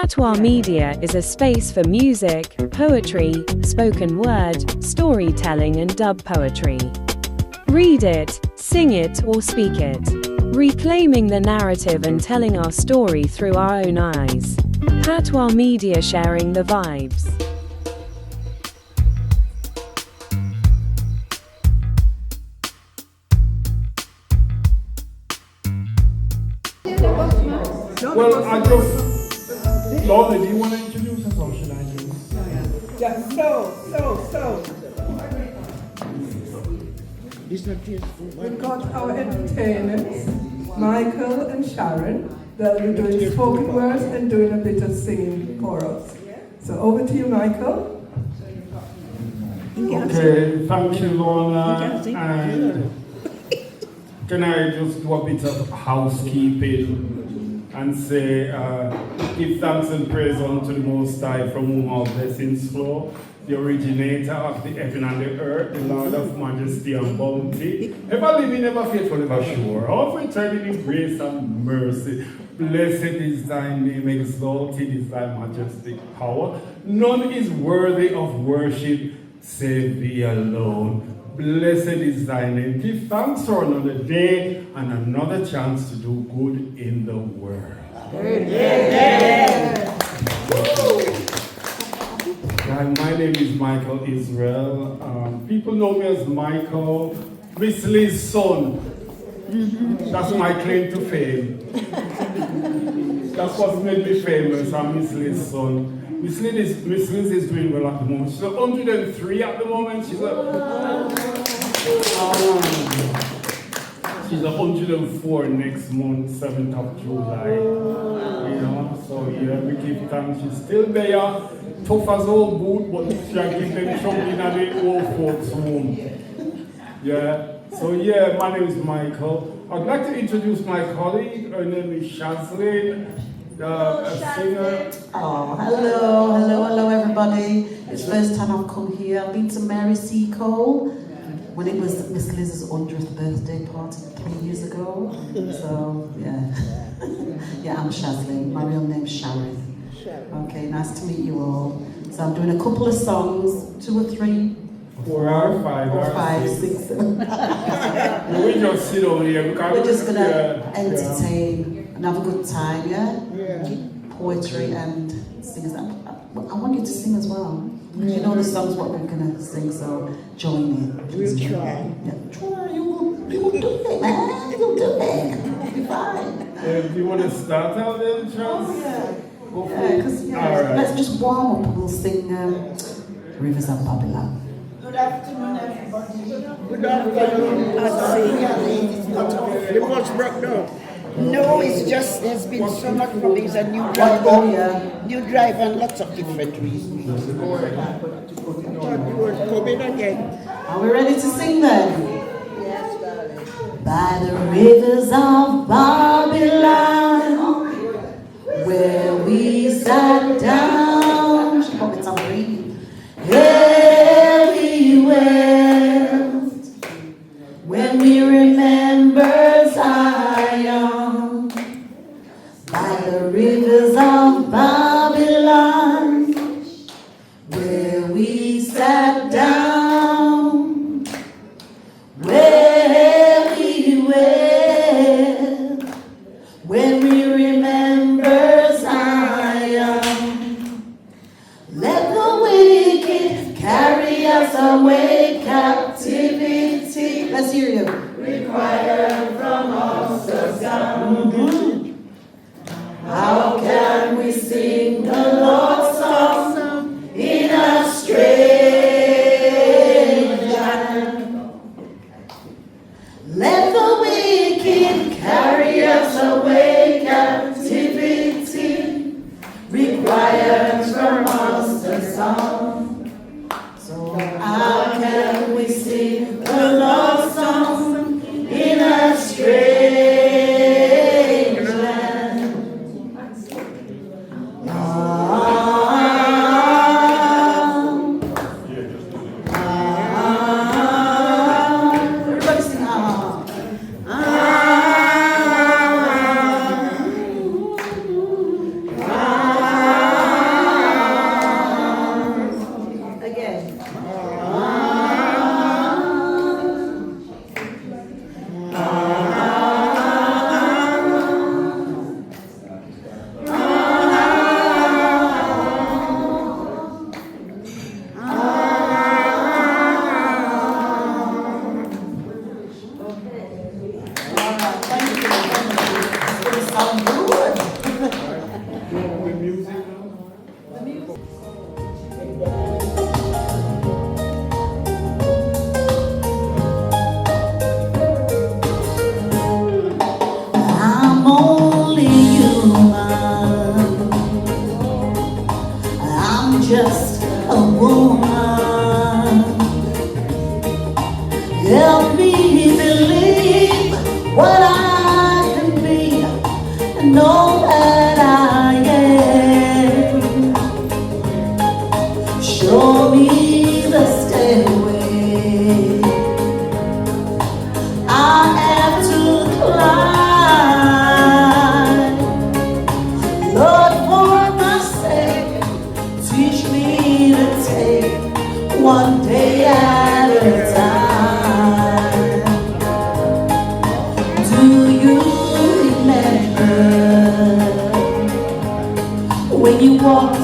Patois Media is a space for music, poetry, spoken word, storytelling and dub poetry. Read it, sing it or speak it. Reclaiming the narrative and telling our story through our own eyes. Patois Media, sharing the vibes. Well, I just, Lord, do you want to introduce us or should I do? Yeah, so. We've got our entertainers, Michael and Sharon. They'll be doing spoken words and doing a bit of singing for us. So over to you, Michael. Okay, thank you, Lorna. And can I just do a bit of housekeeping and say, give thanks and praise unto the Most High, from whom all blessings flow, the originator of the heaven and the earth, the Lord of majesty and bounty, ever living, ever faithful, ever sure, all returning in grace and mercy. Blessed is thy name, exalted is thy majestic power. None is worthy of worship save thee alone. Blessed is thy name. Give thanks for another day and another chance to do good in the world. My name is Michael Israel. People know me as Michael, Miss Liz's son. That's my claim to fame. That's what made me famous. I'm Miss Liz's son. Miss Liz is doing well at the moment. She's 103 at the moment. She's 104 next month, 7th of July. You know, so yeah, we give thanks. She's still there, tough as old boot, but she can keep them chugging at the old folks' home. Yeah, so yeah, my name is Michael. I'd like to introduce my colleague. Her name is Shazlyn. A singer. Oh, hello everybody. It's the first time I've come here. I've been to Mary C. Cole when it was Miss Liz's 100th birthday party 3 years ago. So, yeah. Yeah, I'm Shazlyn. My real name's Sharon. Okay, nice to meet you all. So I'm doing a couple of songs, 2 or 3. 4 or 5 or 5, 6, 7. We just sit over here because we're just gonna entertain and have a good time, yeah? Poetry and singers. I want you to sing as well. You know the songs what we're gonna sing, so join in. We'll try. Yeah, try. You will do it, man. You'll do it. You'll be fine. Do you want to start out then, Charles? Oh, yeah. Right. Let's just warm up and we'll sing Rivers of Babylon. Good afternoon, everybody. Good afternoon. It was broke down. No, it's just there's been so much for me. It's a new drive, new drive, and lots of different reasons. I thought you were coming again. Are we ready to sing then? Yes, darling. By the rivers of Babylon, where we sat down. She probably tambourine. Heavy wept when we remember Zion. By the rivers of Babylon, where we sat down, where we wept when we remember Zion. Let the wicked carry us away, captivity. Let's hear you. Require from us a sound. How can we sing the Lord's song in a strange land? Let the wicked carry us away, you walked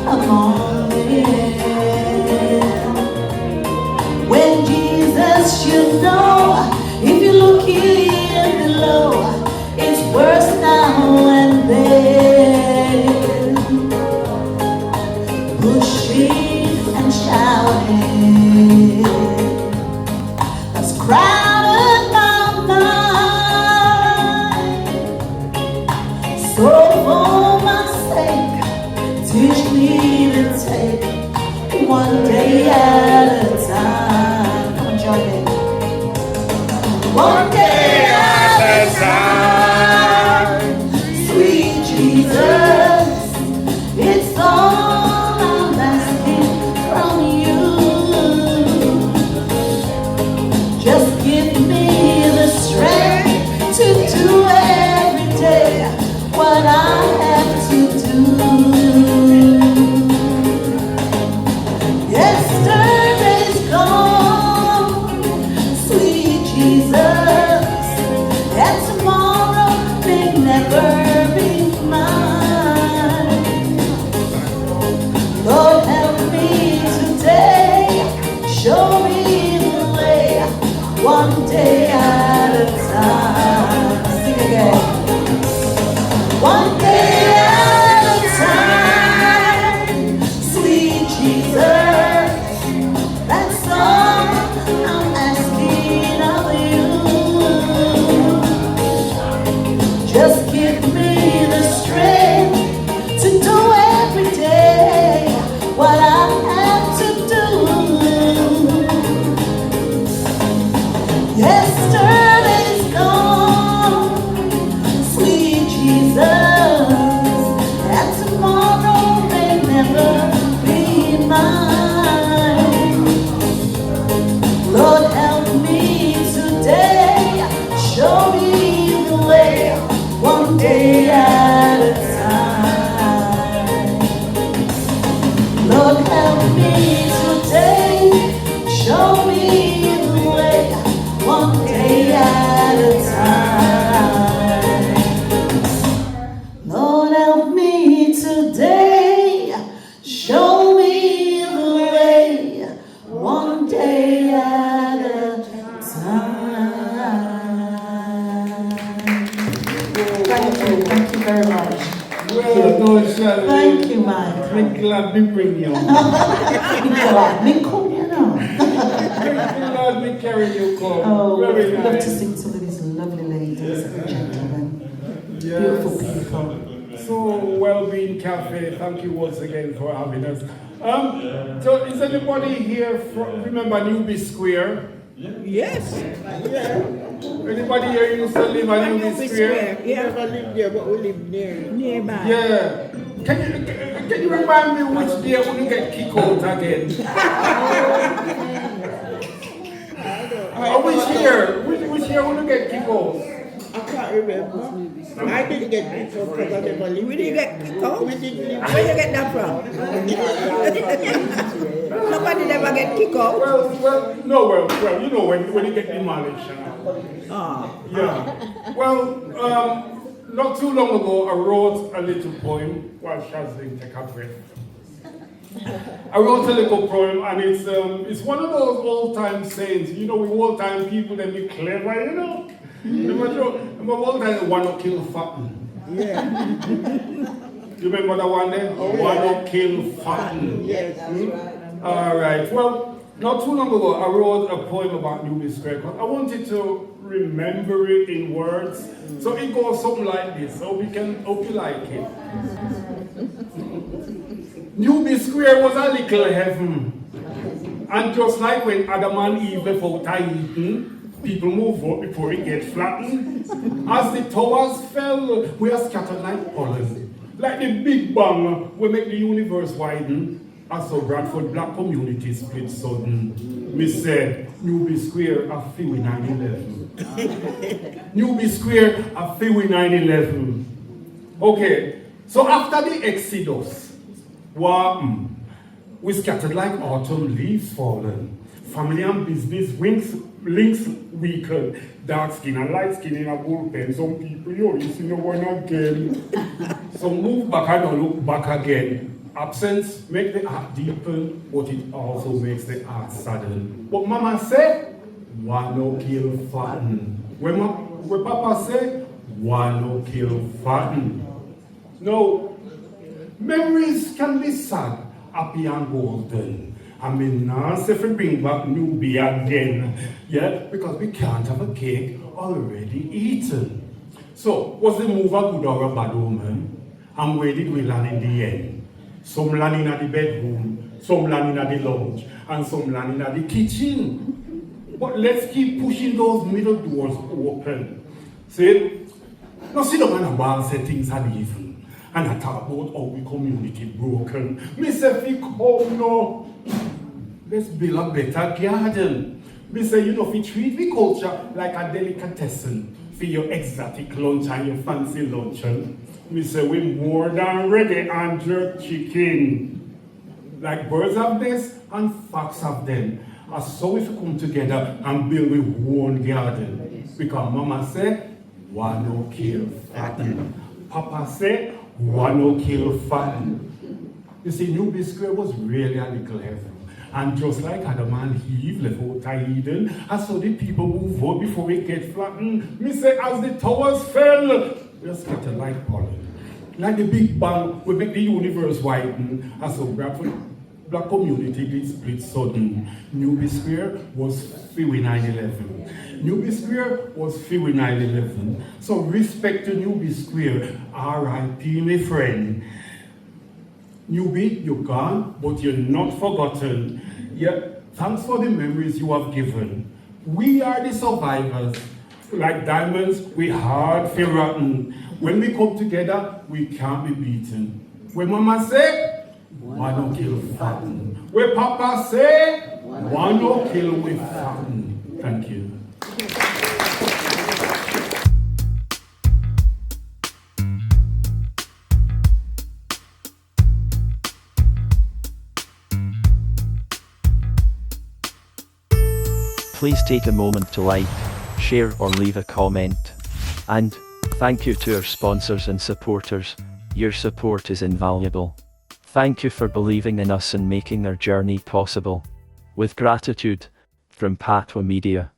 among men. When Jesus, you know, if you look here below, it's worse now and then. Pushing and shouting has crowded my mind. So for my sake, teach me to take one day at a time. Come on, join me. One day at a time, sweet Jesus, it's all I'm asking from you. Just give me the strength to do every day what I have to do. Yesterday's gone, sweet Jesus, and tomorrow may never be mine. Lord, help me today, show me the way, one day at a time. Sing again. One day at a time, sweet Jesus, that's all I'm asking of you. Just give me the strength to do every day what I have to do. Yesterday's gone, sweet Jesus, and tomorrow may never be mine. Lord, help me today, show me the way, one day at a time. Lord, help me today, show me the way, one day at a time. Lord, help me today, show me the way, one day at a time. Thank you very much. Well done, Shirley. Thank you, Mike. I'm glad we bring you. Me come, you know. I'm glad we carry you come. Oh, Very I'd love to nice. sing some of these lovely ladies and gentlemen. Yes. Beautiful people. So, Wellbeing Cafe, thank you once again for having us. So is anybody here from, remember Newby Square? Yes. Anybody here used to live at Newby Square? Yeah, never lived there, but we live nearby. Yeah. Can you remind me which day when you get kicked out again? Which year when you get kicked out? I can't remember. I didn't get kicked out because I never lived there. We didn't get kicked out? We didn't live there. Where you get that from? Nobody never get kicked out. Well, you know when you get demolished. Yeah. Well, not too long ago, I wrote a little poem while Shazling take a breath. I wrote a little poem, and it's one of those old-time sayings. You know, we old-time people, they be clever, you know. Remember old-time, they want to kill fatten. Yeah. You remember that one there? Want to kill fatten. Yes, that's right. All right. Well, not too long ago, I wrote a poem about Newby Square. I wanted to remember it in words. So it goes something like this. So hope you like it. Newby Square was a little heaven. And just like when Adam and Eve without eaten, people move up before it gets flattened. As the towers fell, we are scattered like pollen. Like the Big Bang, we make the universe widen. As so Bradford black community split sudden. We said, Newby Square a few 9/11. Newby Square a few 9/11. Okay, so after the Exodus, we scattered like autumn leaves fallen. Family and business links weakened. Dark skin and light skin in a bullpen. Some people, you see no one again. So move back and don't look back again. Absence make the heart deepen, but it also makes the heart sadden. But Mama say, one no kill fatten. When Papa say, one no kill fatten. No, memories can be sad, happy and golden. I mean, now say if we bring back newbie again, yeah, because we can't have a cake already eaten. So, was the move a good or a bad omen? And where did we land in the end? Some land in the bedroom, some land in the lounge, and some land in the kitchen. But let's keep pushing those middle doors open. See? Now sit down and while say things are even. And I talk about how we community broken. Me say, fi come no. Let's build a better garden. Me say, you know, fi treat the culture like a delicatessen. For your exotic lunch and your fancy luncheon. Me say we more than ready and jerk chicken. Like birds have this and fox have them. And so if we come together and build with one garden. Because Mama say, one no kill fatten. Papa say, one no kill fatten. You see, Newbie Square was really a little heaven. And just like Adam and Eve left out of Eden, and so the people who vote before we get flattened, me say as the towers fell, we scattered like pollen. Like the Big Bang, we make the universe widen, and so black community did split sudden. Newbie Square was free with 9/11. Newbie Square was free with 9/11. So respect to Newbie Square, R.I.P. my friend. Newbie, you're gone, but you're not forgotten. Yeah, thanks for the memories you have given. We are the survivors. Like diamonds, we hard feel rotten. When we come together, we can't be beaten. When Mama say, one no kill fatten. When Papa say, one no kill with fatten. Thank you. Please take a moment to like, share or leave a comment. And thank you to our sponsors and supporters. Your support is invaluable. Thank you for believing in us and making our journey possible. With gratitude, from Patwa Media.